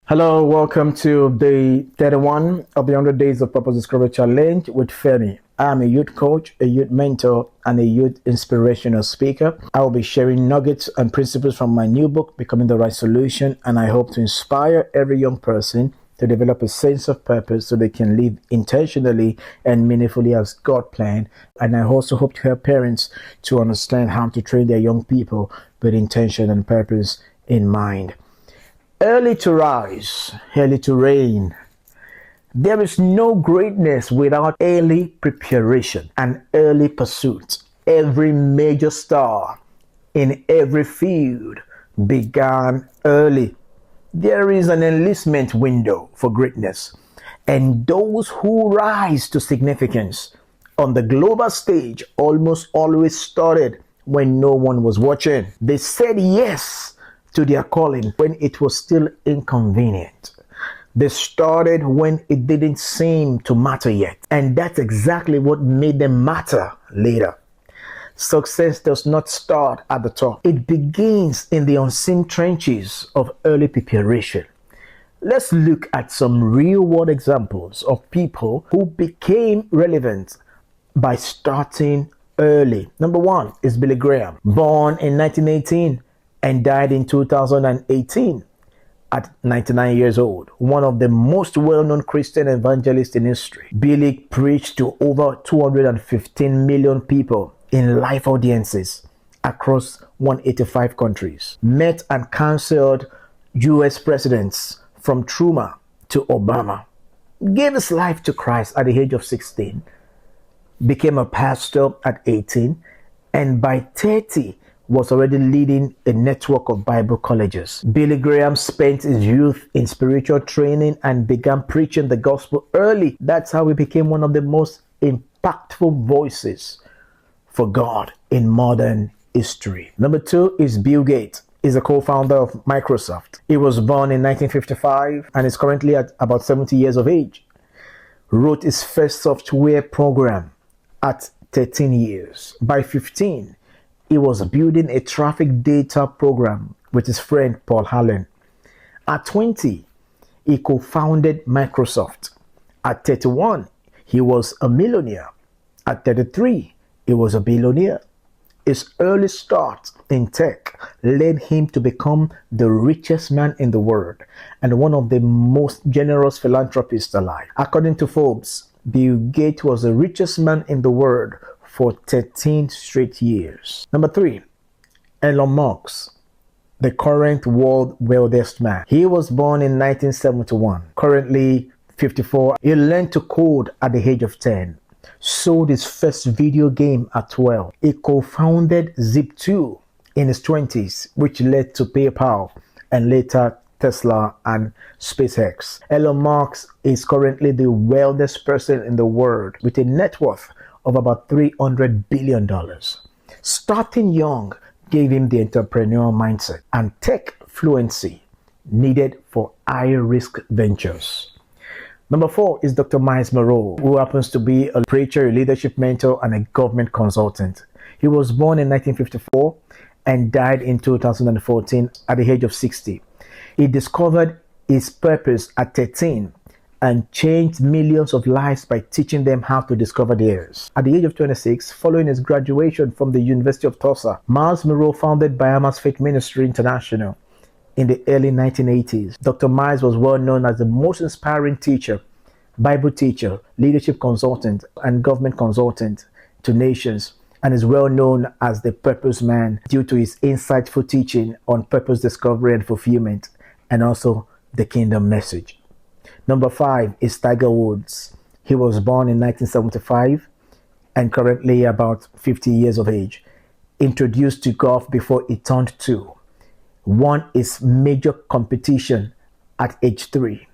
Hello, welcome to day 31 of the 100 Days of Purpose Discovery Challenge with Femi. I am a youth coach, a youth mentor, and a youth inspirational speaker. I will be sharing nuggets and principles from my new book, Becoming the Right Solution, and I hope to inspire every young person to develop a sense of purpose so they can live intentionally and meaningfully as God planned. And I also hope to help parents to understand how to train their young people with intention and purpose in mind. Early to rise, early to reign. There is no greatness without early preparation and early pursuit. Every major star in every field began early. There is an enlistment window for greatness, and those who rise to significance on the global stage almost always started when no one was watching. They said yes to their calling when it was still inconvenient. They started when it didn't seem to matter yet. And that's exactly what made them matter later. Success does not start at the top. It begins in the unseen trenches of early preparation. Let's look at some real-world examples of people who became relevant by starting early. Number one is Billy Graham, born in 1918 and died in 2018 at 99 years old. One of the most well-known Christian evangelists in history. Billy preached to over 215 million people in live audiences across 185 countries. Met and counseled US presidents from Truman to Obama. Gave his life to Christ at the age of 16. Became a pastor at 18. And by 30, was already leading a network of Bible colleges. Billy Graham spent his youth in spiritual training and began preaching the gospel early. That's how he became one of the most impactful voices for God in modern history. Number two is Bill Gates. He's a co-founder of Microsoft. He was born in 1955 and is currently at about 70 years of age. Wrote his first software program at 13 years. By 15, he was building a traffic data program with his friend Paul Allen. At 20, he co-founded Microsoft. At 31, he was a millionaire. At 33, he was a billionaire. His early start in tech led him to become the richest man in the world and one of the most generous philanthropists alive. According to Forbes, Bill Gates was the richest man in the world for 13 straight years. Number three, Elon Musk, the current world wealthiest man. He was born in 1971, currently 54. He learned to code at the age of 10, sold his first video game at 12. He co-founded Zip2 in his 20s, which led to PayPal and later Tesla and SpaceX. Elon Musk is currently the wealthiest person in the world with a net worth of about $300 billion. Starting young gave him the entrepreneurial mindset and tech fluency needed for high-risk ventures. Number four is Dr. Myles, who happens to be a preacher, a leadership mentor, and a government consultant. He was born in 1954 and died in 2014 at the age of 60. He discovered his purpose at 13 and changed millions of lives by teaching them how to discover theirs. At the age of 26, following his graduation from the University of Tulsa, Munroe founded Bahamas Faith Ministry International in the early 1980s. Dr. Myles was well known as the most inspiring teacher, Bible teacher, leadership consultant, and government consultant to nations, and is well known as the purpose man due to his insightful teaching on purpose discovery and fulfillment, and also the kingdom message. Number five is Tiger Woods. He was born in 1975 and currently about 50 years of age. Introduced to golf before he turned 2. Won his major competition at age 3.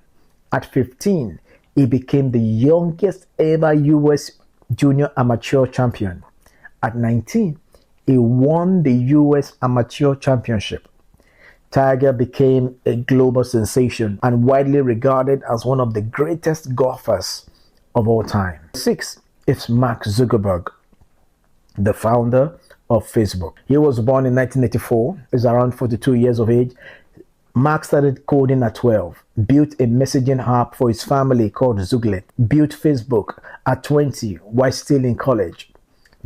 At 15, he became the youngest ever US junior amateur champion. At 19, he won the US Amateur Championship. Tiger became a global sensation and widely regarded as one of the greatest golfers of all time. 6 is Mark Zuckerberg, the founder of Facebook. He was born in 1984, is around 42 years of age, Mark started coding at 12, built a messaging app for his family called Zooglet, built Facebook at 20 while still in college,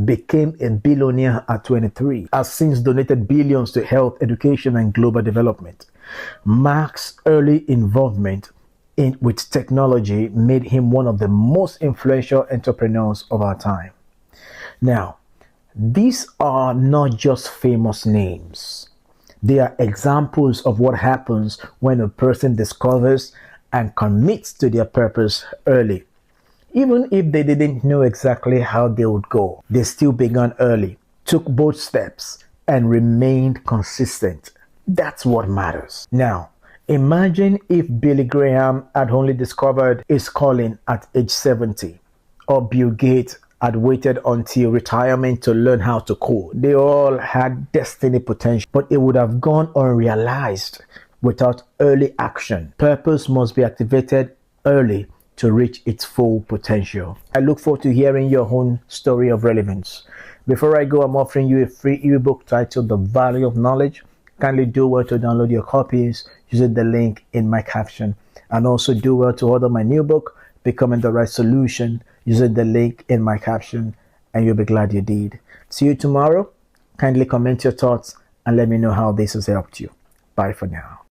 became a billionaire at 23, has since donated billions to health, education, and global development. Mark's early involvement with technology made him one of the most influential entrepreneurs of our time. Now, these are not just famous names. They are examples of what happens when a person discovers and commits to their purpose early. Even if they didn't know exactly how they would go, they still began early, took bold steps, and remained consistent. That's what matters. Now, imagine if Billy Graham had only discovered his calling at age 70, or Bill Gates had waited until retirement to learn how to code. They all had destiny potential, but it would have gone unrealized without early action. Purpose must be activated early to reach its full potential. I look forward to hearing your own story of relevance. Before I go, I'm offering you a free ebook titled The Value of Knowledge. Kindly do well to download your copies using the link in my caption. And also do well to order my new book, Becoming the Right Solution, using the link in my caption, and you'll be glad you did. See you tomorrow. Kindly comment your thoughts and let me know how this has helped you. Bye for now.